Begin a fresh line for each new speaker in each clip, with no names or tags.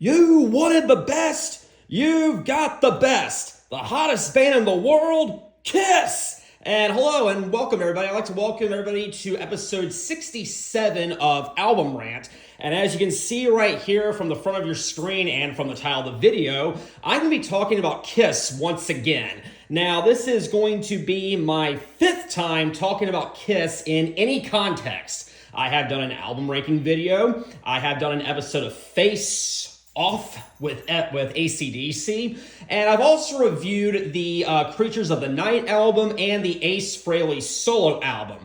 You wanted the best? You've got the best. The hottest band in the world, Kiss. And hello and welcome everybody. I'd like to welcome everybody to episode 67 of Album Rant. And as you can see right here from the front of your screen and from the title of the video, I'm going to be talking about Kiss once again. Now, this is going to be my fifth time talking about Kiss in any context. I have done an album ranking video. I have done an episode of Face Off with AC/DC, and I've also reviewed the Creatures of the Night album and the Ace Frehley solo album.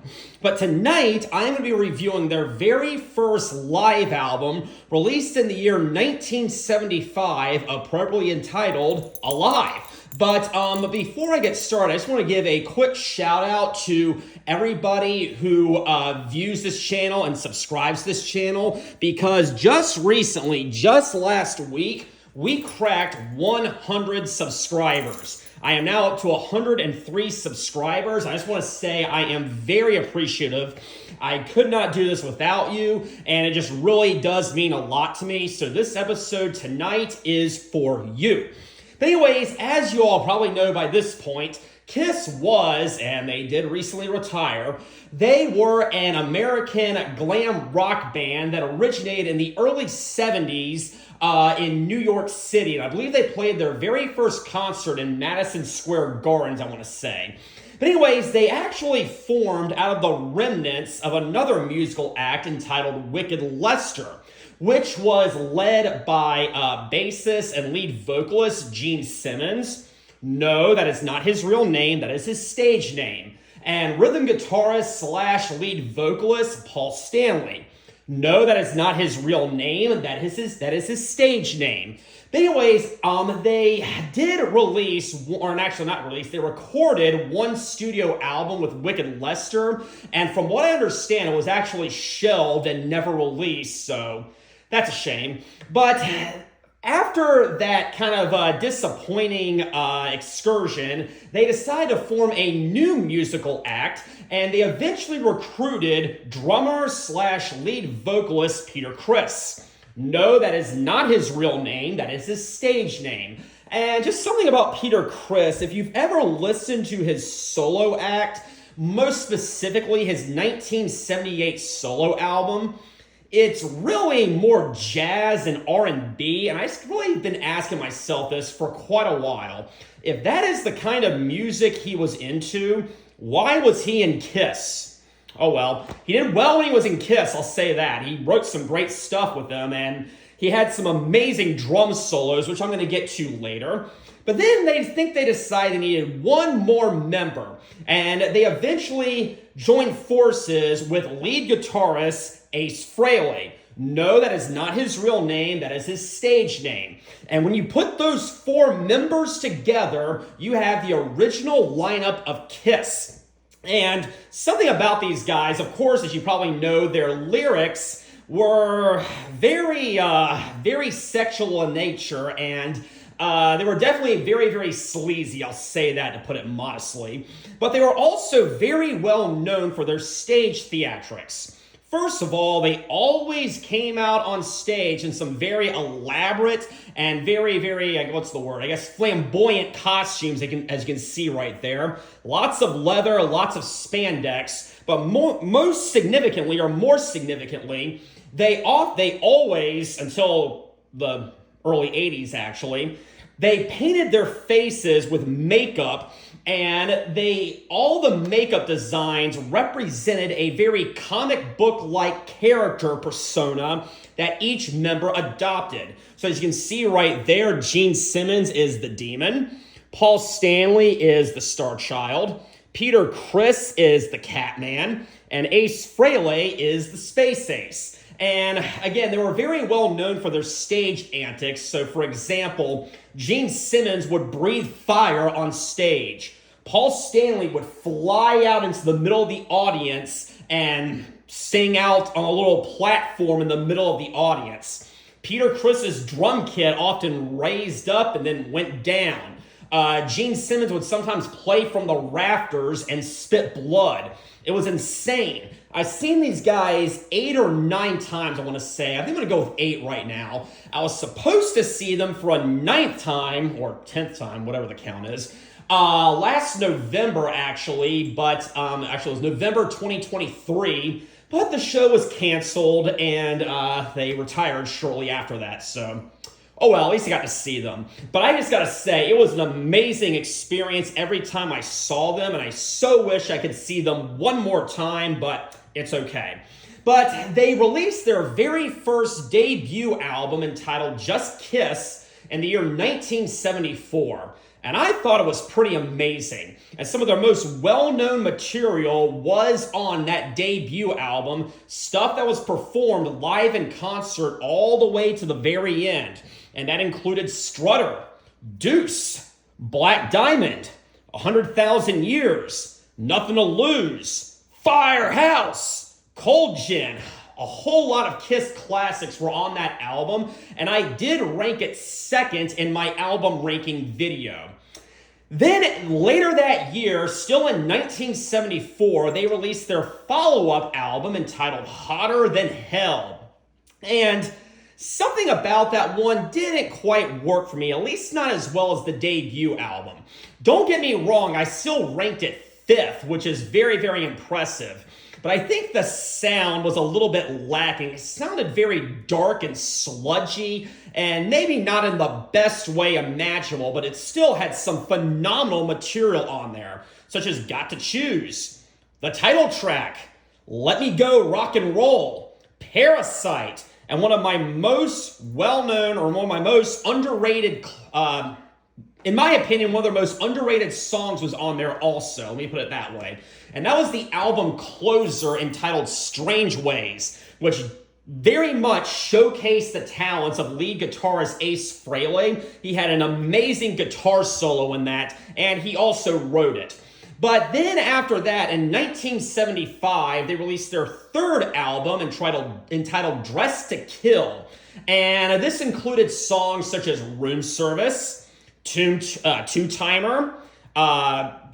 But tonight, I'm going to be reviewing their very first live album, released in the year 1975, appropriately entitled Alive. But before I get started, I just want to give a quick shout out to everybody who views this channel and subscribes to this channel, because just recently, just last week, we cracked 100 subscribers. I am now up to 103 subscribers. I just want to say I am very appreciative. I could not do this without you, and it just really does mean a lot to me. So this episode tonight is for you. But anyways, as you all probably know by this point, Kiss was, and they did recently retire, they were an American glam rock band that originated in the early 70s in New York City. And I believe they played their very first concert in Madison Square Garden, I want to say. But anyways, they actually formed out of the remnants of another musical act entitled Wicked Lester, which was led by bassist and lead vocalist Gene Simmons. No, that is not his real name. That is his stage name. And rhythm guitarist slash lead vocalist Paul Stanley. No, that is not his real name. That is his stage name. But anyways, they did release, or actually not release, they recorded one studio album with Wicked Lester. And from what I understand, it was actually shelved and never released. So that's a shame. But after that kind of disappointing excursion, they decided to form a new musical act, and they eventually recruited drummer slash lead vocalist Peter Criss. No, that is not his real name. That is his stage name. And just something about Peter Criss, if you've ever listened to his solo act, most specifically his 1978 solo album, it's really more jazz and R&B, and I've really been asking myself this for quite a while. If that is the kind of music he was into, why was he in Kiss? Oh well, he did well when he was in Kiss, I'll say that. He wrote some great stuff with them, and he had some amazing drum solos, which I'm going to get to later. But then they decided they needed one more member, and they eventually joined forces with lead guitarist Ace Frehley. No, that is not his real name. That is his stage name. And when you put those four members together, you have the original lineup of Kiss. And something about these guys, of course, as you probably know, their lyrics were very sexual in nature, and they were definitely very, very sleazy, I'll say that to put it modestly. But they were also very well known for their stage theatrics. First of all, they always came out on stage in some very elaborate and very, flamboyant costumes, as you can see right there. Lots of leather, lots of spandex, but more significantly, they always, until the early 80s actually, they painted their faces with makeup, and all the makeup designs represented a very comic book-like character persona that each member adopted. So as you can see right there, Gene Simmons is the demon, Paul Stanley is the Star Child, Peter Criss is the Catman, and Ace Frehley is the Space Ace. And again, they were very well known for their stage antics. So for example, Gene Simmons would breathe fire on stage. Paul Stanley would fly out into the middle of the audience and sing out on a little platform in the middle of the audience. Peter Criss's drum kit often raised up and then went down. Gene Simmons would sometimes play from the rafters and spit blood. It was insane. I've seen these guys 8 or 9 times, I want to say. I think I'm going to go with 8 right now. I was supposed to see them for a 9th time, or 10th time, whatever the count is, last November, actually. But actually, it was November 2023. But the show was canceled, and they retired shortly after that, so... Oh well, at least I got to see them. But I just gotta say, it was an amazing experience every time I saw them, and I so wish I could see them one more time, but it's okay. But they released their very first debut album entitled Just Kiss in the year 1974. And I thought it was pretty amazing. And some of their most well-known material was on that debut album, stuff that was performed live in concert all the way to the very end. And that included Strutter, Deuce, Black Diamond, 100,000 Years, Nothing to Lose, Firehouse, Cold Gin. A whole lot of Kiss classics were on that album, and I did rank it second in my album ranking video. Then later that year, still in 1974, they released their follow-up album entitled Hotter Than Hell. And something about that one didn't quite work for me, at least not as well as the debut album. Don't get me wrong, I still ranked it 5th, which is very, very impressive. But I think the sound was a little bit lacking. It sounded very dark and sludgy, and maybe not in the best way imaginable, but it still had some phenomenal material on there, such as Got to Choose, the title track, Let Me Go Rock and Roll, Parasite, and one of my most well-known, or one of my most underrated, in my opinion, one of their most underrated songs was on there also. Let me put it that way. And that was the album closer entitled Strange Ways, which very much showcased the talents of lead guitarist Ace Frehley. He had an amazing guitar solo in that, and he also wrote it. But then after that, in 1975, they released their 3rd album entitled Dressed to Kill. And this included songs such as Room Service, Two-Timer,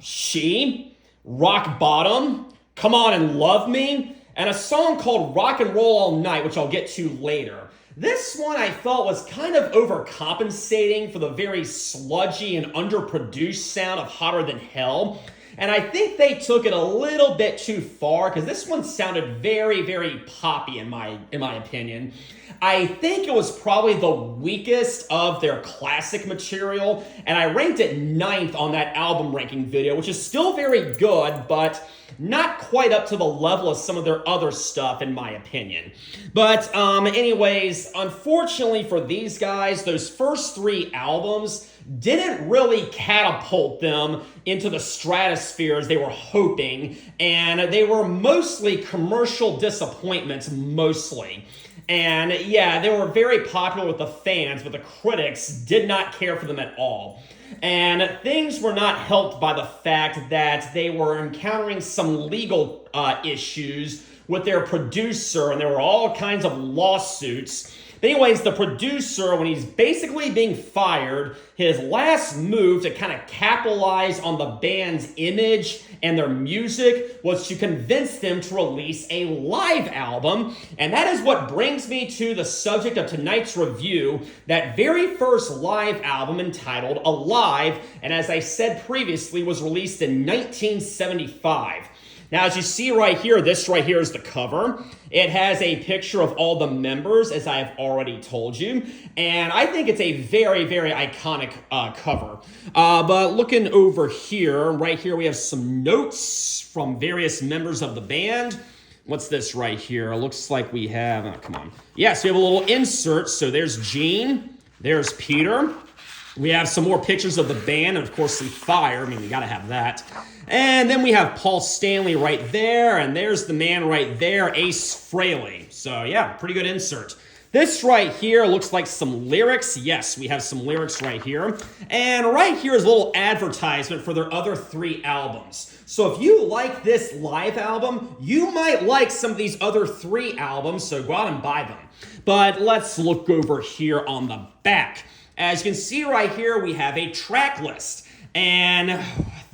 She, Rock Bottom, Come On and Love Me, and a song called Rock and Roll All Night, which I'll get to later. This one I felt was kind of overcompensating for the very sludgy and underproduced sound of Hotter Than Hell. And I think they took it a little bit too far, because this one sounded very, very poppy in my opinion. I think it was probably the weakest of their classic material, and I ranked it 9th on that album ranking video, which is still very good, but not quite up to the level of some of their other stuff, in my opinion. But anyways, unfortunately for these guys, those first 3 albums didn't really catapult them into the stratosphere as they were hoping, and they were mostly commercial disappointments, mostly. And yeah, they were very popular with the fans, but the critics did not care for them at all. And things were not helped by the fact that they were encountering some legal issues with their producer, and there were all kinds of lawsuits. But anyways, the producer, when he's basically being fired, his last move to kind of capitalize on the band's image and their music was to convince them to release a live album. And that is what brings me to the subject of tonight's review, that very first live album entitled Alive, and as I said previously, was released in 1975. Now, as you see right here, this right here is the cover. It has a picture of all the members, as I have already told you. And I think it's a very, very iconic cover. But looking over here, right here, we have some notes from various members of the band. What's this right here? It looks like we have, oh, come on. Yes, we have a little insert. So there's Gene, there's Peter. We have some more pictures of the band, and of course the fire. I mean, we gotta have that. And then we have Paul Stanley right there, and there's the man right there, Ace Frehley. So yeah, pretty good insert. This right here looks like some lyrics. Yes, we have some lyrics right here. And right here is a little advertisement for their other 3 albums. So if you like this live album, you might like some of these other 3 albums, so go out and buy them. But let's look over here on the back. As you can see right here, we have a track list. And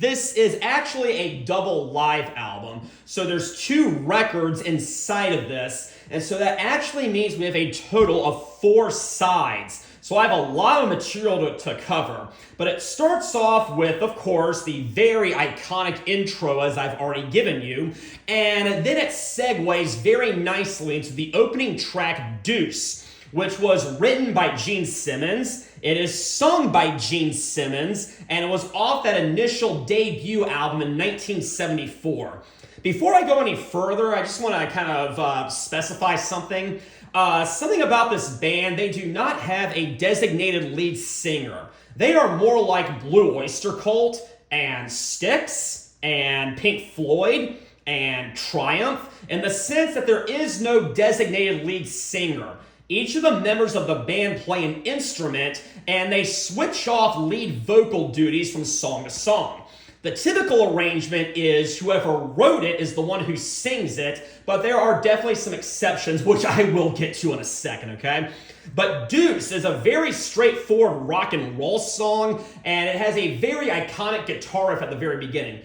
This is actually a double live album. So there's 2 records inside of this. And so that actually means we have a total of 4 sides. So I have a lot of material to cover. But it starts off with, of course, the very iconic intro as I've already given you. And then it segues very nicely into the opening track, Deuce, which was written by Gene Simmons. It is sung by Gene Simmons, and it was off that initial debut album in 1974. Before I go any further, I just want to kind of specify something. Something about this band, they do not have a designated lead singer. They are more like Blue Oyster Cult and Styx and Pink Floyd and Triumph in the sense that there is no designated lead singer. Each of the members of the band play an instrument, and they switch off lead vocal duties from song to song. The typical arrangement is whoever wrote it is the one who sings it, but there are definitely some exceptions, which I will get to in a second, okay? But Deuce is a very straightforward rock and roll song, and it has a very iconic guitar riff at the very beginning.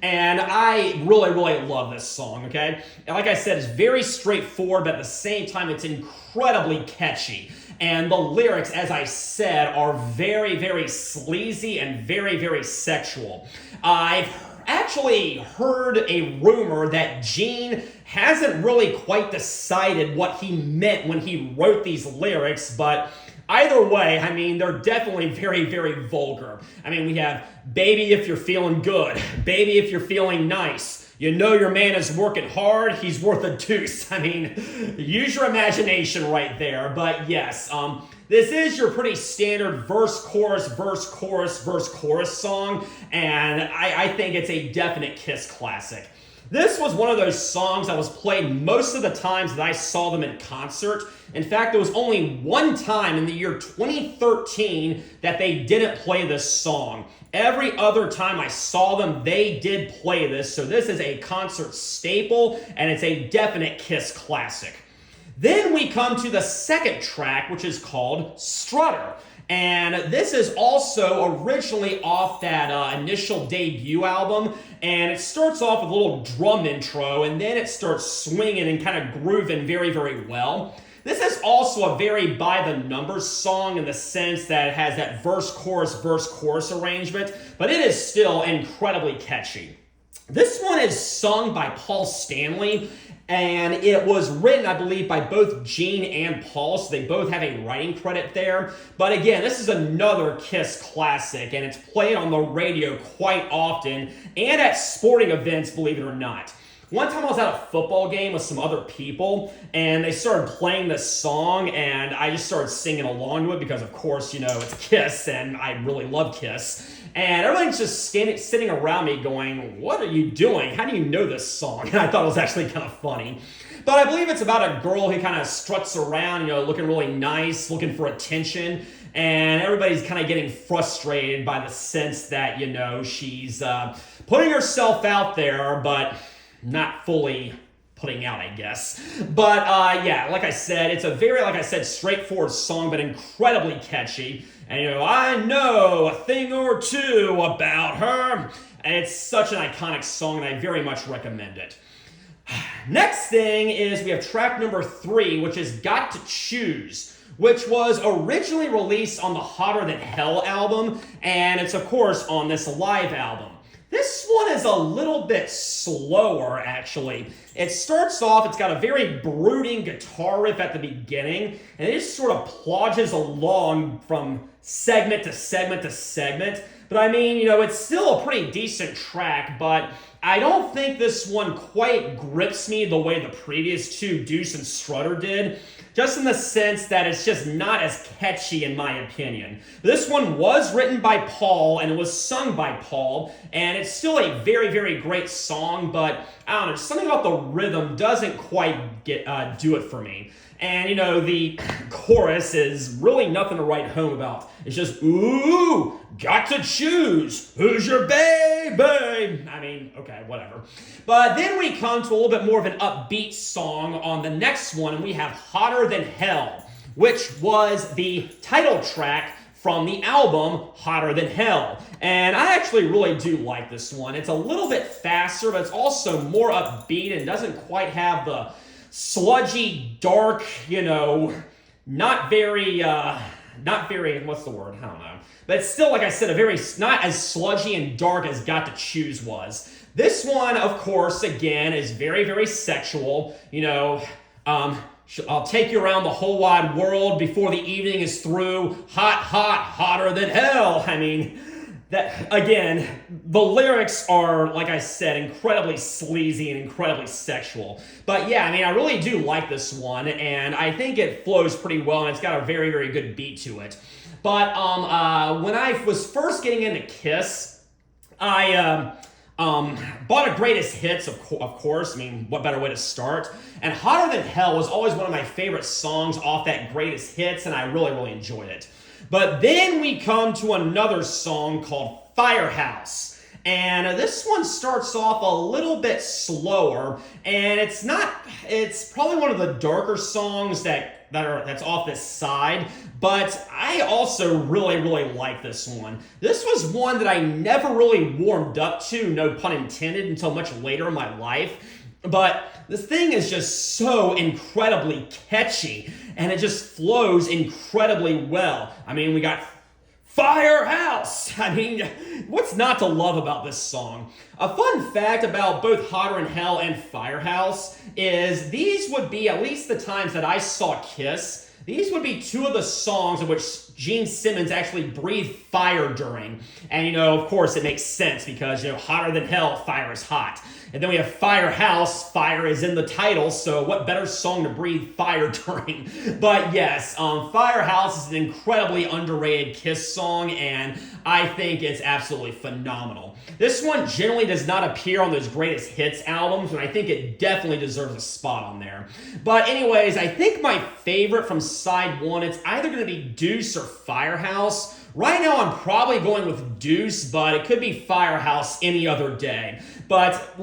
And I really love this song, okay? And like I said, it's very straightforward, but at the same time, it's incredibly catchy. And the lyrics, as I said, are very sleazy and very sexual. I've actually heard a rumor that Gene hasn't really quite decided what he meant when he wrote these lyrics, but either way, I mean, they're definitely very vulgar. I mean, we have, baby, if you're feeling good, baby, if you're feeling nice, you know your man is working hard, he's worth a deuce. I mean, use your imagination right there. But yes, this is your pretty standard verse, chorus song, and I think it's a definite Kiss classic. This was one of those songs that was played most of the times that I saw them in concert. In fact, there was only one time in the year 2013 that they didn't play this song. Every other time I saw them, they did play this. So this is a concert staple, and it's a definite Kiss classic. Then we come to the second track, which is called Strutter. And this is also originally off that initial debut album, and it starts off with a little drum intro, and then it starts swinging and kind of grooving very well. This is also a very by-the-numbers song in the sense that it has that verse-chorus arrangement, but it is still incredibly catchy. This one is sung by Paul Stanley, and it was written, I believe, by both Gene and Paul, so they both have a writing credit there. But again, this is another Kiss classic, and it's played on the radio quite often, and at sporting events, believe it or not. One time I was at a football game with some other people, and they started playing this song, and I just started singing along to it because, of course, you know, it's Kiss, and I really love Kiss. And everyone's just sitting around me going, what are you doing? How do you know this song? And I thought it was actually kind of funny. But I believe it's about a girl who kind of struts around, you know, looking really nice, looking for attention. And everybody's kind of getting frustrated by the sense that, you know, she's putting herself out there, but not fully putting out, I guess. But yeah, like I said, it's a very, like I said, straightforward song, but incredibly catchy. And you know, I know a thing or two about her. And it's such an iconic song, and I very much recommend it. Next thing is we have track number 3, which is Got to Choose, which was originally released on the Hotter Than Hell album, and it's, of course, on this live album. This one is a little bit slower, actually. It starts off, it's got a very brooding guitar riff at the beginning, and it just sort of plodges along from segment to segment to segment. But I mean, you know, it's still a pretty decent track, but I don't think this one quite grips me the way the previous two, Deuce and Strutter, did. Just in the sense that it's just not as catchy in my opinion. This one was written by Paul and it was sung by Paul, and it's still a very great song, but I don't know, something about the rhythm doesn't quite do it for me. And you know, the chorus is really nothing to write home about. It's just, ooh, got to choose, who's your baby? I mean, okay, whatever. But then we come to a little bit more of an upbeat song on the next one, and we have Hotter Than Hell, which was the title track from the album Hotter Than Hell. And I actually really do like this one. It's a little bit faster, but it's also more upbeat and doesn't quite have the sludgy, dark, not very, what's the word? I don't know. But it's still, like I said, not as sludgy and dark as Got to Choose was. This one, of course, again, is very, very sexual. I'll take you around the whole wide world before the evening is through. Hot, hot, hotter than hell. I mean, that again, the lyrics are, like I said, incredibly sleazy and incredibly sexual. But yeah, I mean, I really do like this one, and I think it flows pretty well, and it's got a very, very good beat to it. But when I was first getting into Kiss, I bought a greatest hits, of course. I mean, what better way to start? And Hotter Than Hell was always one of my favorite songs off that greatest hits, and I really, really enjoyed it. But then we come to another song called Firehouse. And this one starts off a little bit slower, and it's probably one of the darker songs that's off this side, but I also really, really like this one. This was one that I never really warmed up to, no pun intended, until much later in my life. But this thing is just so incredibly catchy, and it just flows incredibly well. I mean, we got Firehouse! I mean, what's not to love about this song? A fun fact about both Hotter Than Hell and Firehouse is these would be, at least the times that I saw Kiss, these would be two of the songs in which Gene Simmons actually breathed fire during. And, of course, it makes sense because, Hotter Than Hell, fire is hot. And then we have Firehouse, fire is in the title, so what better song to breathe fire during? But yes, Firehouse is an incredibly underrated Kiss song, and I think it's absolutely phenomenal. This one generally does not appear on those greatest hits albums, and I think it definitely deserves a spot on there. But anyways, I think my favorite from side one, it's either going to be Deuce or Firehouse. Right now, I'm probably going with Deuce, but it could be Firehouse any other day. But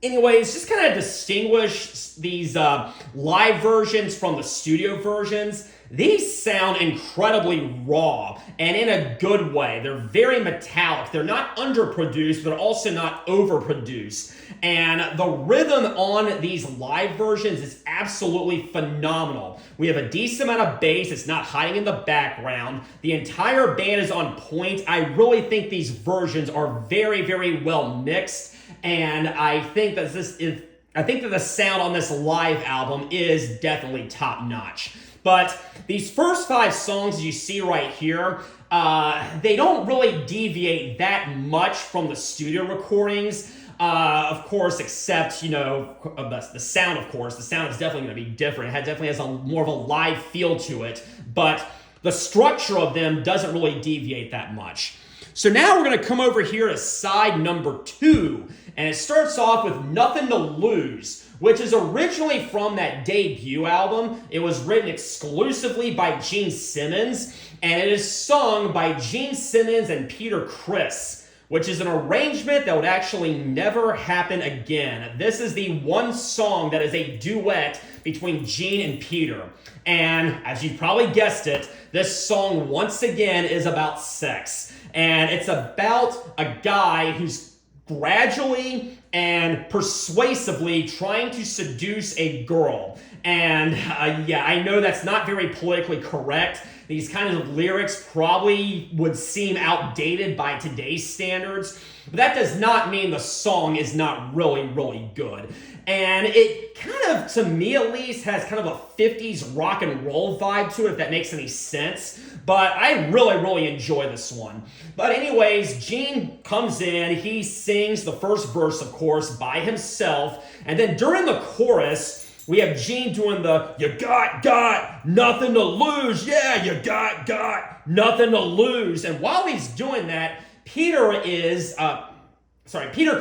anyways, just kind of distinguish these live versions from the studio versions. These sound incredibly raw, and in a good way. They're very metallic. They're not underproduced, but also not overproduced. And the rhythm on these live versions is absolutely phenomenal. We have a decent amount of bass. It's not hiding in the background. The entire band is on point. I really think these versions are very, very well mixed, and I think that the sound on this live album is definitely top notch. But these first 5 songs you see right here, they don't really deviate that much from the studio recordings. Of course, except, the sound, of course. The sound is definitely going to be different. It definitely has more of a live feel to it. But the structure of them doesn't really deviate that much. So now we're going to come over here to side number 2. And it starts off with Nothing to Lose, which is originally from that debut album. It was written exclusively by Gene Simmons, and it is sung by Gene Simmons and Peter Criss, which is an arrangement that would actually never happen again. This is the one song that is a duet between Gene and Peter. And as you probably guessed it, this song once again is about sex. And it's about a guy who's gradually and persuasively trying to seduce a girl. And I know that's not very politically correct. These kinds of lyrics probably would seem outdated by today's standards, but that does not mean the song is not really, really good. And it kind of, to me at least, has kind of a 50s rock and roll vibe to it, if that makes any sense. But I really, really enjoy this one. But anyways, Gene comes in, he sings the first verse, of course, by himself. And then during the chorus, we have Gene doing the, you got nothing to lose. Yeah, you got nothing to lose. And while he's doing that, Peter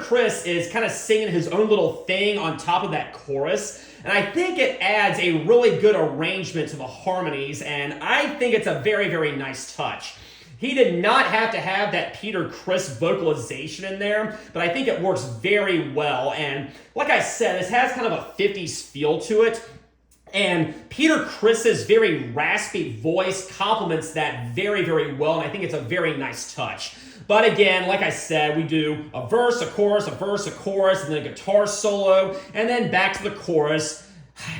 Criss is kind of singing his own little thing on top of that chorus. And I think it adds a really good arrangement to the harmonies, and I think it's a very, very nice touch. He did not have to have that Peter Criss vocalization in there, but I think it works very well. And like I said, this has kind of a 50s feel to it. And Peter Criss's very raspy voice complements that very, very well, and I think it's a very nice touch. But again, like I said, we do a verse, a chorus, a verse, a chorus, and then a guitar solo, and then back to the chorus.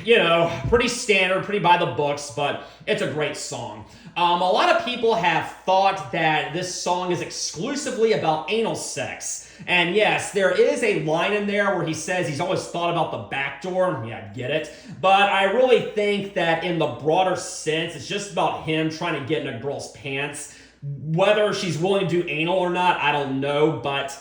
You know, pretty standard, pretty by the books, but it's a great song. A lot of people have thought that this song is exclusively about anal sex. And yes, there is a line in there where he says he's always thought about the back door. Yeah, I get it. But I really think that in the broader sense, it's just about him trying to get in a girl's pants. Whether she's willing to do anal or not, I don't know. But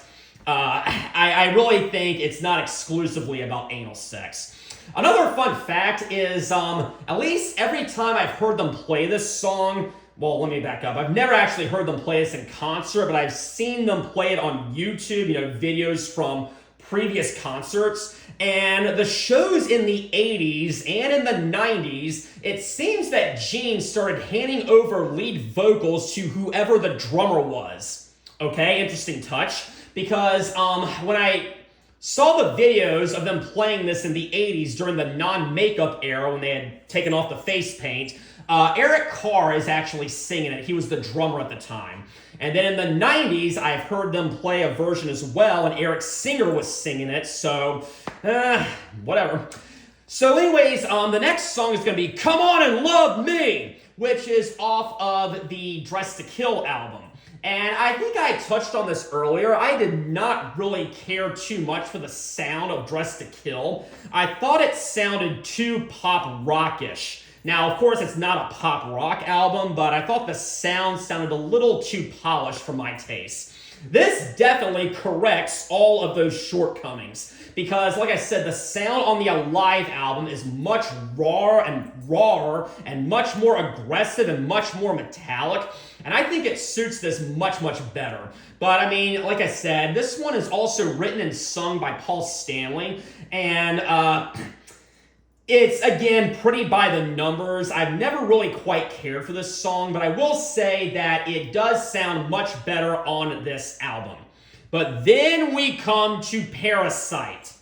I really think it's not exclusively about anal sex. Another fun fact is, at least every time I've heard them play this song, well, let me back up. I've never actually heard them play this in concert, but I've seen them play it on YouTube, you know, videos from previous concerts. And the shows in the 80s and in the 90s, it seems that Gene started handing over lead vocals to whoever the drummer was. Okay, interesting touch. Because when I saw the videos of them playing this in the 80s during the non-makeup era when they had taken off the face paint, Eric Carr is actually singing it. He was the drummer at the time. And then in the 90s, I've heard them play a version as well, and Eric Singer was singing it, so, whatever. So anyways, the next song is going to be Come On and Love Me, which is off of the Dress to Kill album. And I think I touched on this earlier. I did not really care too much for the sound of Dress to Kill. I thought it sounded too pop rockish. Now, of course, it's not a pop rock album, but I thought the sound sounded a little too polished for my taste. This definitely corrects all of those shortcomings because, like I said, the sound on the Alive album is much rawer and much more aggressive and much more metallic, and I think it suits this much, much better. But, I mean, like I said, this one is also written and sung by Paul Stanley, and it's, again, pretty by the numbers. I've never really quite cared for this song, but I will say that it does sound much better on this album. But then we come to Parasite.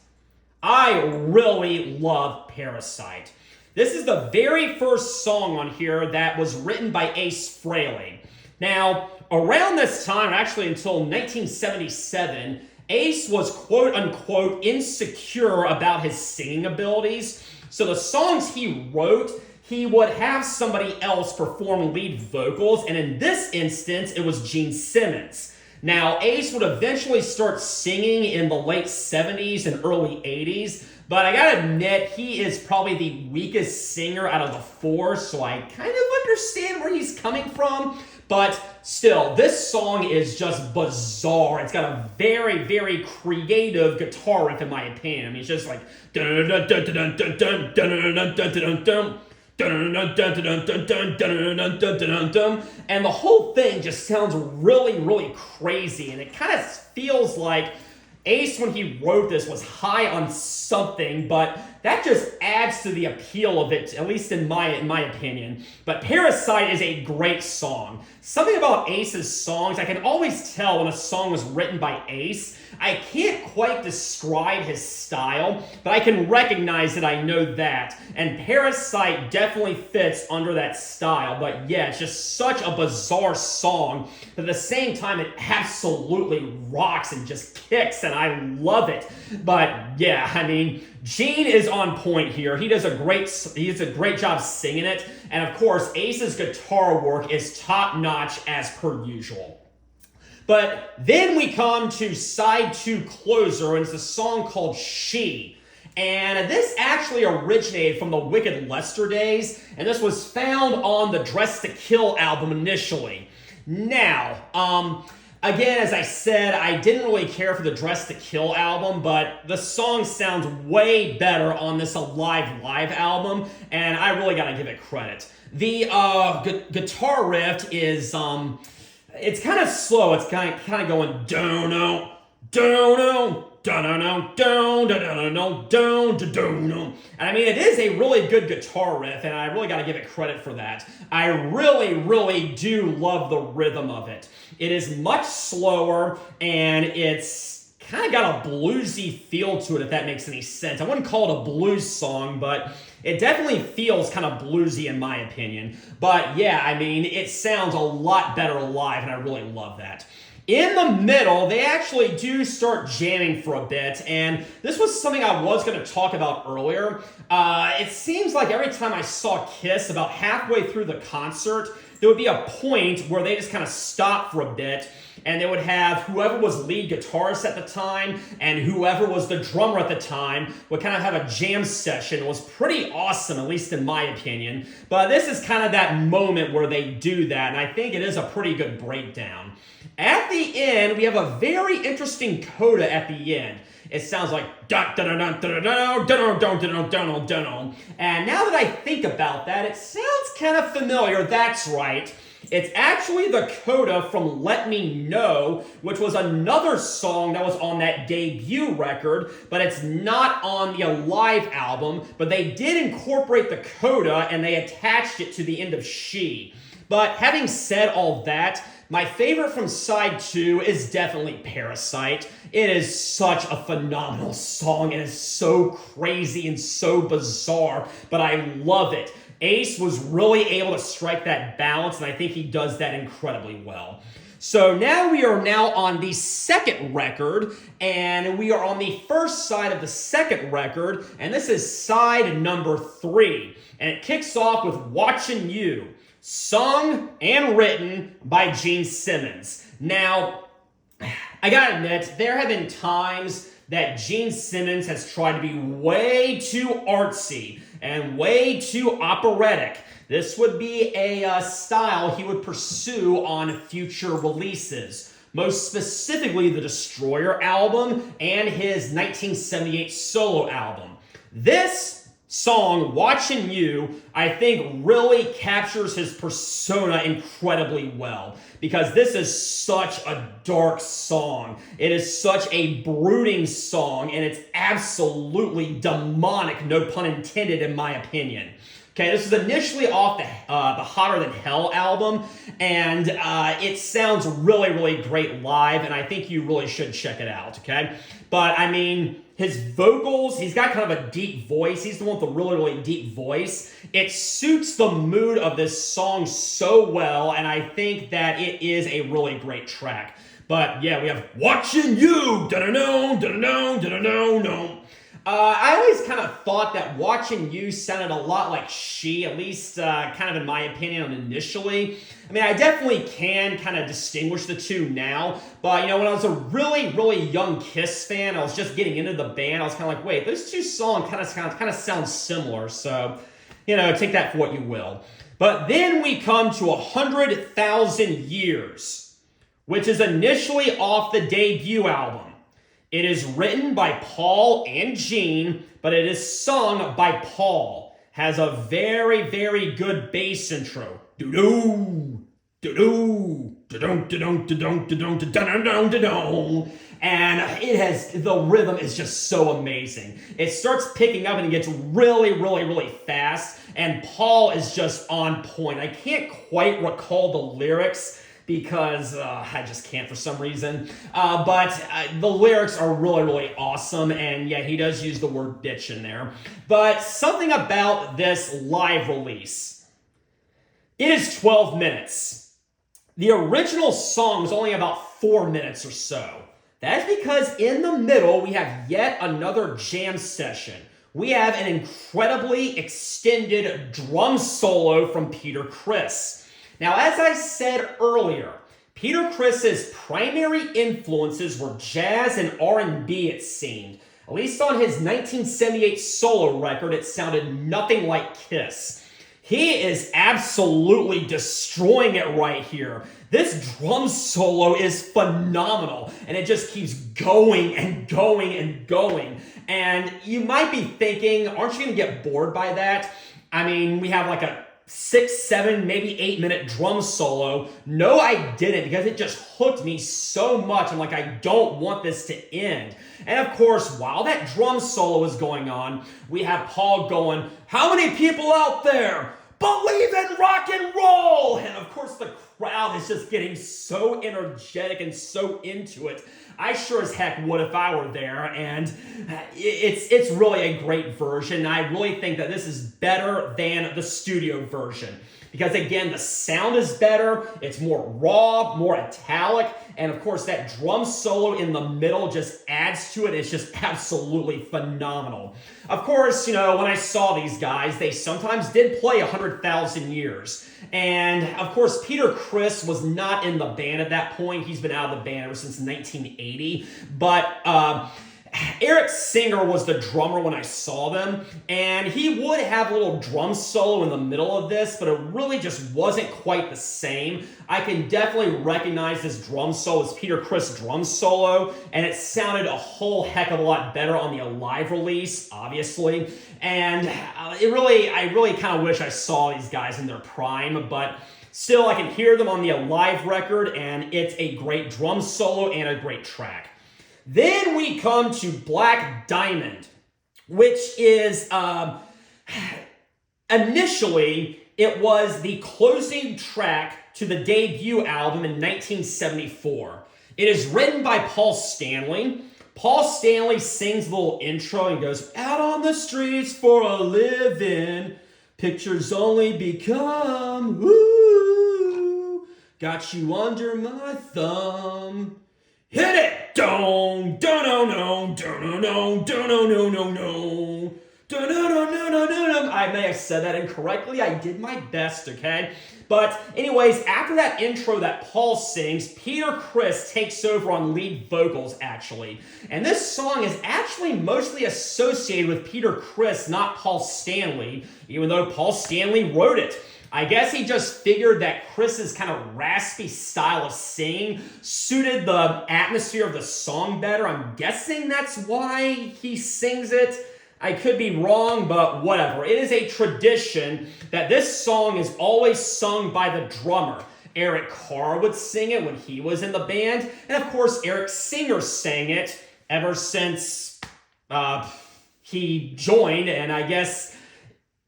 I really love Parasite. This is the very first song on here that was written by Ace Frehley. Now, around this time, actually until 1977, Ace was quote-unquote insecure about his singing abilities. So the songs he wrote, he would have somebody else perform lead vocals, and in this instance, it was Gene Simmons. Now, Ace would eventually start singing in the late 70s and early 80s, but I gotta admit, he is probably the weakest singer out of the four, so I kind of understand where he's coming from. But still, this song is just bizarre. It's got a very, very creative guitar riff, in my opinion. I mean, it's just like and the whole thing just sounds really, really crazy, and it kind of feels like Ace, when he wrote this, was high on something, but that just adds to the appeal of it, at least in my opinion. But Parasite is a great song. Something about Ace's songs, I can always tell when a song was written by Ace. I can't quite describe his style, but I can recognize that I know that. And Parasite definitely fits under that style. But yeah, it's just such a bizarre song, but at the same time, it absolutely rocks and just kicks, and I love it. But yeah, I mean, Gene is on point here. He does a great job singing it. And of course, Ace's guitar work is top-notch as per usual. But then we come to side 2 closer, and it's a song called She. And this actually originated from the Wicked Lester days, and this was found on the Dress to Kill album initially. Now, again, as I said, I didn't really care for the Dress to Kill album, but the song sounds way better on this Alive Live album, and I really gotta give it credit. The guitar riff is, it's kind of slow. It's kind of going do-no, do-no, do-no, do-no, do-no, do-no. And I mean, it is a really good guitar riff, and I really got to give it credit for that. I really, really do love the rhythm of it. It is much slower, and it's kind of got a bluesy feel to it, if that makes any sense. I wouldn't call it a blues song, but it definitely feels kind of bluesy in my opinion. But yeah, I mean, it sounds a lot better live, and I really love that. In the middle, they actually do start jamming for a bit, and this was something I was going to talk about earlier. It seems like every time I saw Kiss, about halfway through the concert, there would be a point where they just kind of stopped for a bit, and they would have whoever was lead guitarist at the time and whoever was the drummer at the time would kind of have a jam session. It was pretty awesome, at least in my opinion. But this is kind of that moment where they do that, and I think it is a pretty good breakdown. At the end, we have a very interesting coda at the end. It sounds like dun dun dun dun dun dun dun dun dun dun dun. And now that I think about that, it sounds kind of familiar. That's right. It's actually the coda from Let Me Know, which was another song that was on that debut record, but it's not on the Alive album. But they did incorporate the coda and they attached it to the end of She. But having said all that, my favorite from side 2 is definitely Parasite. It is such a phenomenal song. It is so crazy and so bizarre, but I love it. Ace was really able to strike that balance, and I think he does that incredibly well. So now we are on the second record, and we are on the first side of the second record, and this is side number 3. And it kicks off with Watching You, sung and written by Gene Simmons. Now, I gotta admit, there have been times that Gene Simmons has tried to be way too artsy and way too operatic. This would be a style he would pursue on future releases, most specifically the Destroyer album and his 1978 solo album. This song, Watching You, I think really captures his persona incredibly well, because this is such a dark song. It is such a brooding song, and it's absolutely demonic, no pun intended, in my opinion. Okay, this is initially off the Hotter Than Hell album, and it sounds really, really great live, and I think you really should check it out, okay? But, I mean, his vocals, he's got kind of a deep voice. He's the one with the really, really deep voice. It suits the mood of this song so well, and I think that it is a really great track. But, yeah, we have Watching You, da-da-no, da-da-no, da-da-no-no. I always kind of thought that Watching You sounded a lot like She, at least kind of in my opinion initially. I mean, I definitely can kind of distinguish the two now, but you know, when I was a really, really young Kiss fan, I was just getting into the band, I was kind of like, wait, those two songs kind of sound similar, so, you know, take that for what you will. But then we come to 100,000 Years, which is initially off the debut album. It is written by Paul and Gene, but it is sung by Paul. Has a very, very good bass intro. Do-do, do-do, da-dum, da-dum, da-dum, da-dum, da-dum, da-dum. And it has, the rhythm is just so amazing. It starts picking up and it gets really, really, really fast. And Paul is just on point. I can't quite recall the lyrics, because I just can't for some reason. But the lyrics are really, really awesome, and yeah, he does use the word bitch in there. But something about this live release. It is 12 minutes. The original song was only about 4 minutes or so. That's because in the middle, we have yet another jam session. We have an incredibly extended drum solo from Peter Criss. Now, as I said earlier, Peter Criss's primary influences were jazz and R&B, it seemed. At least on his 1978 solo record, it sounded nothing like Kiss. He is absolutely destroying it right here. This drum solo is phenomenal, and it just keeps going and going and going. And you might be thinking, aren't you going to get bored by that? I mean, we have like a 6, 7, maybe 8 minute drum solo. No, I didn't, because it just hooked me so much. I'm like, I don't want this to end. And of course, while that drum solo is going on, we have Paul going, how many people out there believe in rock and roll? And of course, the crowd is just getting so energetic and so into it. I sure as heck would if I were there, and it's really a great version. I really think that this is better than the studio version. Because again, the sound is better, it's more raw, more italic, and of course that drum solo in the middle just adds to it. It's just absolutely phenomenal. Of course, when I saw these guys, they sometimes did play 100,000 Years. And of course, Peter Criss was not in the band at that point. He's been out of the band ever since 1980. But Eric Singer was the drummer when I saw them, and he would have a little drum solo in the middle of this, but it really just wasn't quite the same. I can definitely recognize this drum solo as Peter Criss' drum solo, and it sounded a whole heck of a lot better on the Alive release, obviously. And I really kind of wish I saw these guys in their prime, but still I can hear them on the Alive record, and it's a great drum solo and a great track. Then we come to Black Diamond, which is, initially, it was the closing track to the debut album in 1974. It is written by Paul Stanley. Paul Stanley sings the little intro and goes, "Out on the streets for a living, pictures only become, ooh, got you under my thumb. Hit it! Don't, no, no, no, no, no, no, no, no. I may have said that incorrectly. I did my best, okay? But anyways, after that intro that Paul sings, Peter Criss takes over on lead vocals, actually. And this song is actually mostly associated with Peter Criss, not Paul Stanley, even though Paul Stanley wrote it. I guess he just figured that Criss's kind of raspy style of singing suited the atmosphere of the song better. I'm guessing that's why he sings it. I could be wrong, but whatever. It is a tradition that this song is always sung by the drummer. Eric Carr would sing it when he was in the band, and of course Eric Singer sang it ever since he joined, and I guess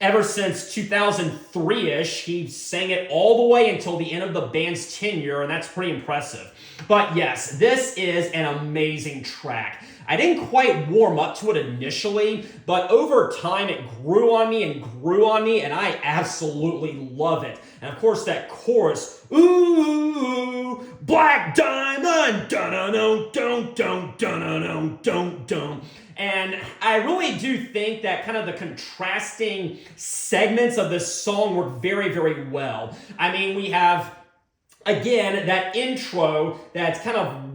ever since 2003-ish, he sang it all the way until the end of the band's tenure, and that's pretty impressive. But yes, this is an amazing track. I didn't quite warm up to it initially, but over time it grew on me, and I absolutely love it. And of course that chorus, ooh, Black Diamond, dun-dun-dun, dun-dun, dun-dun-dun, dun-dun. And I really do think that kind of the contrasting segments of this song work very, very well. I mean, we have, again, that intro that's kind of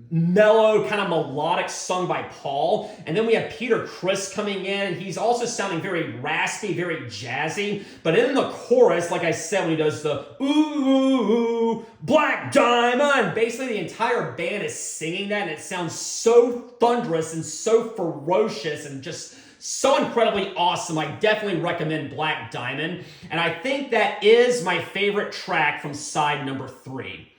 mellow, kind of melodic, sung by Paul. And then we have Peter Criss coming in, and he's also sounding very raspy, very jazzy. But in the chorus, like I said, when he does the ooh, Black Diamond, basically the entire band is singing that, and it sounds so thunderous and so ferocious and just so incredibly awesome. I definitely recommend Black Diamond. And I think that is my favorite track from side number 3.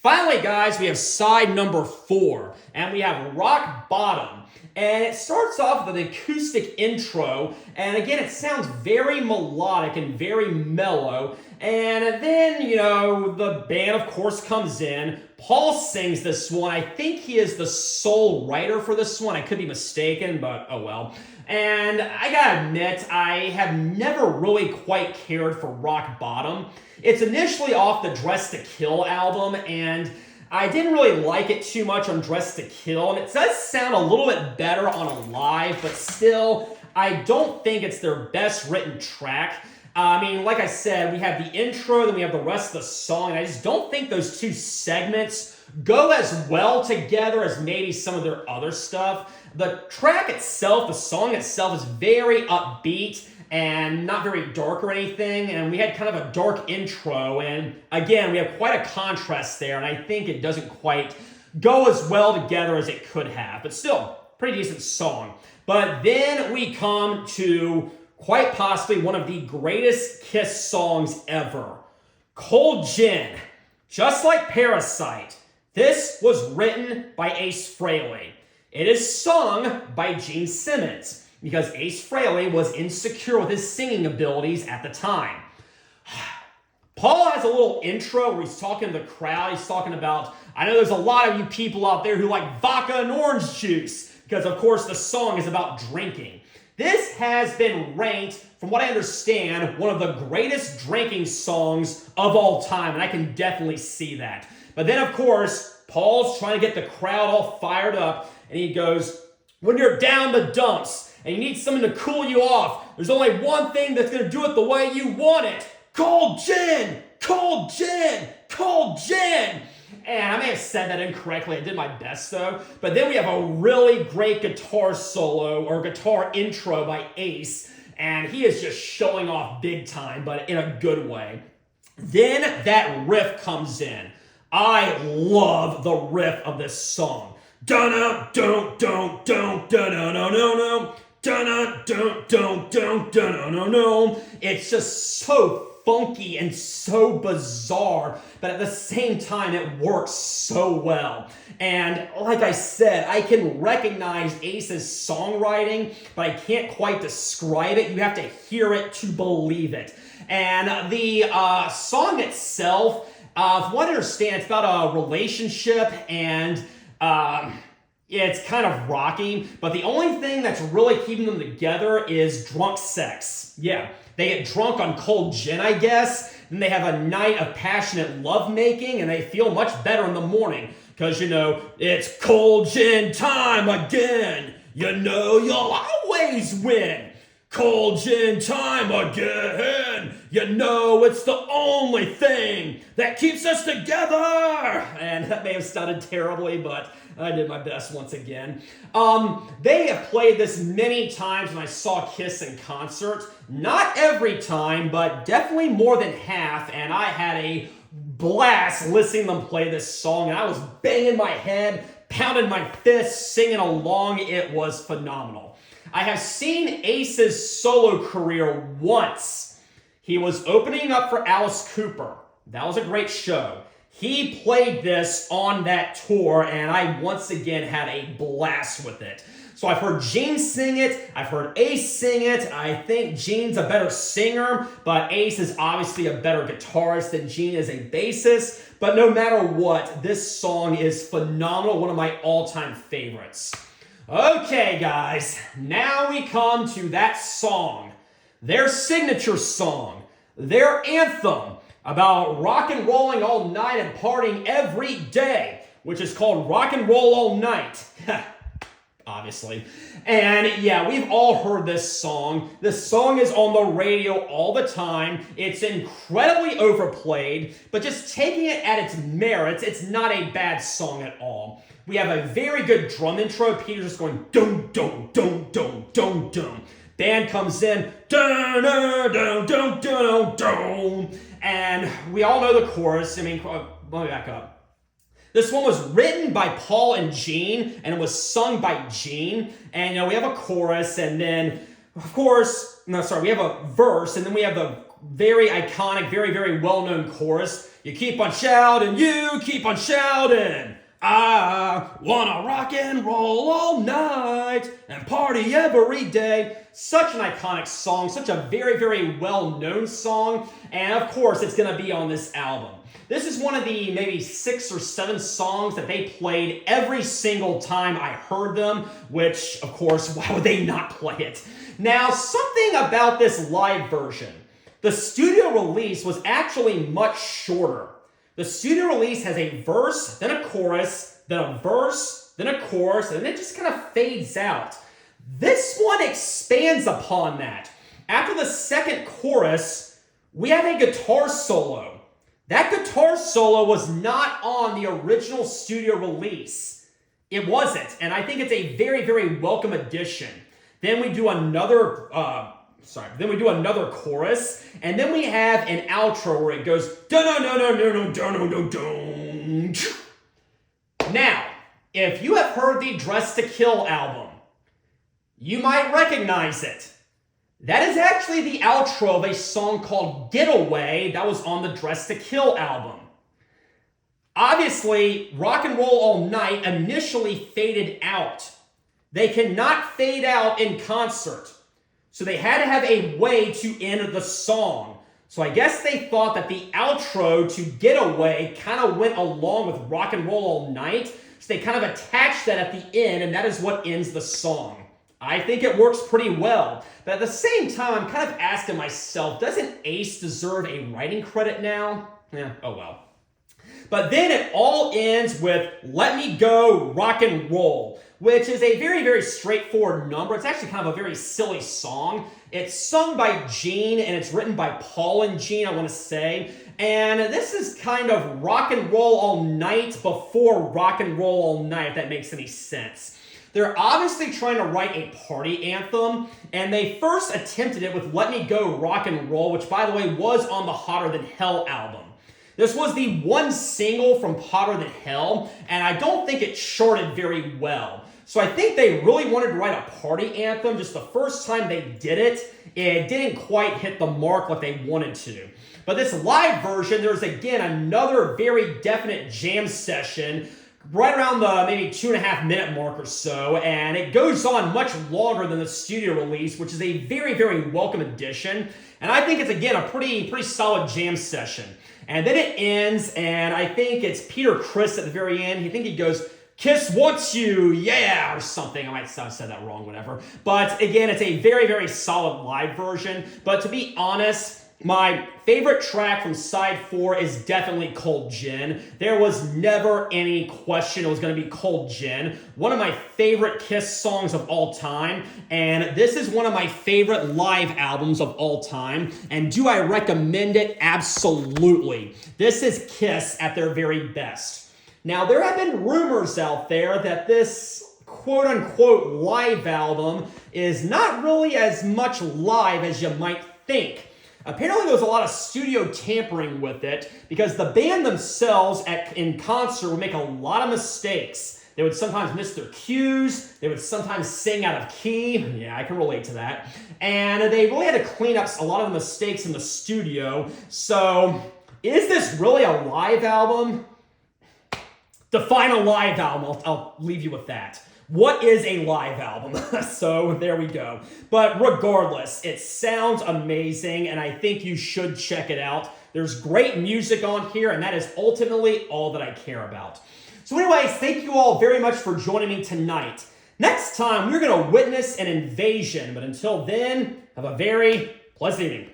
Finally, guys, we have side number 4, and we have Rock Bottom. And it starts off with an acoustic intro, and again, it sounds very melodic and very mellow. And then, the band, of course, comes in. Paul sings this one. I think he is the sole writer for this one. I could be mistaken, but oh well. And I gotta admit, I have never really quite cared for Rock Bottom. It's initially off the Dress to Kill album, and I didn't really like it too much on Dress to Kill, and it does sound a little bit better on Alive, but still, I don't think it's their best written track. I mean, like I said, we have the intro, then we have the rest of the song, and I just don't think those two segments go as well together as maybe some of their other stuff. The track itself, the song itself, is very upbeat and not very dark or anything, and we had kind of a dark intro, and again, we have quite a contrast there, and I think it doesn't quite go as well together as it could have, but still, pretty decent song. But then we come to quite possibly one of the greatest Kiss songs ever, Cold Gin. Just like Parasite, this was written by Ace Frehley. It is sung by Gene Simmons, because Ace Frehley was insecure with his singing abilities at the time. Paul has a little intro where he's talking to the crowd. He's talking about, I know there's a lot of you people out there who like vodka and orange juice, because of course the song is about drinking. This has been ranked, from what I understand, one of the greatest drinking songs of all time, and I can definitely see that. But then, of course, Paul's trying to get the crowd all fired up, and he goes, when you're down the dumps and you need something to cool you off, there's only one thing that's going to do it the way you want it. Cold gin! Cold gin! Cold gin! And I may have said that incorrectly. I did my best, though. But then we have a really great guitar solo or guitar intro by Ace, and he is just showing off big time, but in a good way. Then that riff comes in. I love the riff of this song. Dun-dun-dun-dun-dun-dun-dun-dun-dun-dun. Dun-dun-dun-dun-dun-dun-dun-dun. It's just so funky and so bizarre, but at the same time, it works so well. And like I said, I can recognize Ace's songwriting, but I can't quite describe it. You have to hear it to believe it. And the song itself, from what I understand, it's about a relationship, and it's kind of rocky, but the only thing that's really keeping them together is drunk sex. Yeah, they get drunk on cold gin, I guess, then they have a night of passionate lovemaking, and they feel much better in the morning, because, you know, it's cold gin time again. You know you'll always win. Cold gin time again. You know it's the only thing that keeps us together. And that may have sounded terribly, but I did my best once again. They have played this many times when I saw Kiss in concert. Not every time, but definitely more than half. And I had a blast listening to them play this song. And I was banging my head, pounding my fists, singing along. It was phenomenal. I have seen Ace's solo career once. He was opening up for Alice Cooper. That was a great show. He played this on that tour, and I once again had a blast with it. So I've heard Gene sing it. I've heard Ace sing it. I think Gene's a better singer, but Ace is obviously a better guitarist than Gene is a bassist. But no matter what, this song is phenomenal, one of my all-time favorites. Okay, guys, now we come to that song, their signature song, their anthem about rock and rolling all night and partying every day, which is called Rock and Roll All Night. Obviously. And yeah, we've all heard this song. This song is on the radio all the time. It's incredibly overplayed, but just taking it at its merits, it's not a bad song at all. We have a very good drum intro. Peter's just going dum dum dum dum dum dum. Band comes in dun dun dun dun dun dun, and we all know the chorus. I mean, let me back up. This one was written by Paul and Gene, and it was sung by Gene. And you know, we have a chorus, and then of course, we have a verse, and then we have the very iconic, very very well-known chorus. You keep on shouting, you keep on shouting. I wanna rock and roll all night and party every day. Such an iconic song, such a very, very well-known song, and of course it's gonna be on this album. This is one of the maybe 6 or 7 songs that they played every single time I heard them, which, of course, why would they not play it? Now, something about this live version. The studio release was actually much shorter. The studio release has a verse, then a chorus, then a verse, then a chorus, and then it just kind of fades out. This one expands upon that. After the second chorus, we have a guitar solo. That guitar solo was not on the original studio release. It wasn't, and I think it's a very, very welcome addition. Then we do another chorus, and then we have an outro where it goes dun-dun-dun-dun-dun-dun-dun-dun. Now, if you have heard the Dress to Kill album, you might recognize it. That is actually the outro of a song called Getaway that was on the Dress to Kill album. Obviously, Rock and Roll All Night initially faded out. They cannot fade out in concert. So they had to have a way to end the song. So I guess they thought that the outro to Get Away kind of went along with Rock and Roll All Night. So they kind of attached that at the end, and that is what ends the song. I think it works pretty well. But at the same time, I'm kind of asking myself, doesn't Ace deserve a writing credit now? Oh well. But then it all ends with Let Me Go, Rock and Roll, which is a very, very straightforward number. It's actually kind of a very silly song. It's sung by Gene, and it's written by Paul and Gene, I want to say. And this is kind of Rock and Roll All Night before Rock and Roll All Night, if that makes any sense. They're obviously trying to write a party anthem, and they first attempted it with Let Me Go, Rock and Roll, which, by the way, was on the Hotter Than Hell album. This was the one single from Hotter Than Hell, and I don't think it charted very well. So I think they really wanted to write a party anthem. Just the first time they did it, it didn't quite hit the mark like they wanted to. But this live version, there's again another very definite jam session right around the maybe 2.5 minute mark or so, and it goes on much longer than the studio release, which is a very, very welcome addition. And I think it's, again, a pretty solid jam session. And then it ends, and I think it's Peter Criss at the very end. I think he goes, Kiss wants you, yeah, or something. I might have said that wrong, whatever. But again, it's a very, very solid live version. But to be honest, my favorite track from side 4 is definitely Cold Gin. There was never any question it was going to be Cold Gin. One of my favorite Kiss songs of all time. And this is one of my favorite live albums of all time. And do I recommend it? Absolutely. This is Kiss at their very best. Now, there have been rumors out there that this quote-unquote live album is not really as much live as you might think. Apparently, there was a lot of studio tampering with it because the band themselves in concert would make a lot of mistakes. They would sometimes miss their cues. They would sometimes sing out of key. Yeah, I can relate to that. And they really had to clean up a lot of the mistakes in the studio. So, is this really a live album? Define a live album. I'll leave you with that. What is a live album? So there we go. But regardless, it sounds amazing, and I think you should check it out. There's great music on here, and that is ultimately all that I care about. So anyways, thank you all very much for joining me tonight. Next time, we're going to witness an invasion, but until then, have a very pleasant evening.